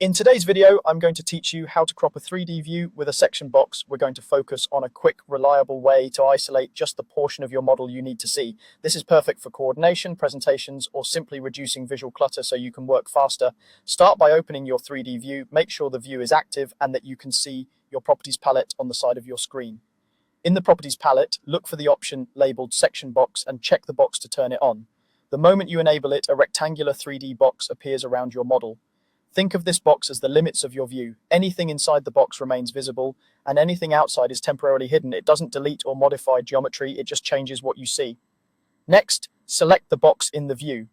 In today's video, I'm going to teach you how to crop a 3D view with a section box. We're going to focus on a quick, reliable way to isolate just the portion of your model you need to see. This is perfect for coordination, presentations, or simply reducing visual clutter so you can work faster. Start by opening your 3D view, make sure the view is active and that you can see your properties palette on the side of your screen. In the properties palette, look for the option labeled section box and check the box to turn it on. The moment you enable it, a rectangular 3D box appears around your model. Think of this box as the limits of your view. Anything inside the box remains visible, and anything outside is temporarily hidden. It doesn't delete or modify geometry, it just changes what you see. Next, select the box in the view.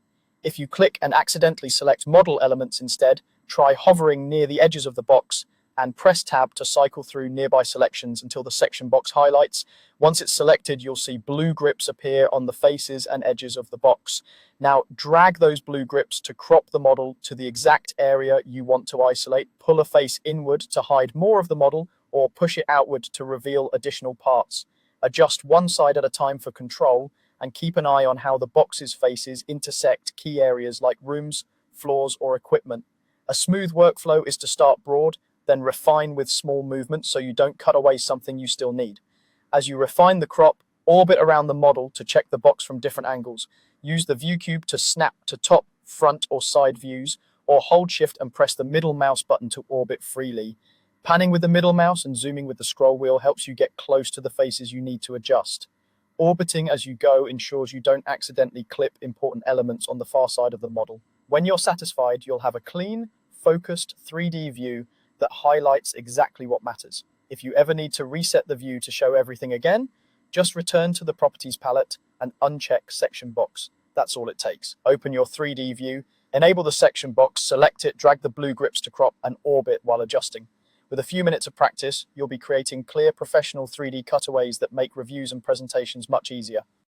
If you click and accidentally select model elements instead, try hovering near the edges of the box and press Tab to cycle through nearby selections until the section box highlights. Once it's selected, you'll see blue grips appear on the faces and edges of the box. Now, drag those blue grips to crop the model to the exact area you want to isolate. Pull a face inward to hide more of the model, or push it outward to reveal additional parts. Adjust one side at a time for control, and keep an eye on how the box's faces intersect key areas like rooms, floors, or equipment. A smooth workflow is to start broad, then refine with small movements so you don't cut away something you still need. As you refine the crop, orbit around the model to check the box from different angles. Use the view cube to snap to top, front, or side views, or hold shift and press the middle mouse button to orbit freely. Panning with the middle mouse and zooming with the scroll wheel helps you get close to the faces you need to adjust. Orbiting as you go ensures you don't accidentally clip important elements on the far side of the model. When you're satisfied, you'll have a clean, focused 3D view that highlights exactly what matters. If you ever need to reset the view to show everything again, just return to the properties palette and uncheck section box. That's all it takes. Open your 3D view, enable the section box, select it, drag the blue grips to crop, and orbit while adjusting. With a few minutes of practice, you'll be creating clear, professional 3D cutaways that make reviews and presentations much easier.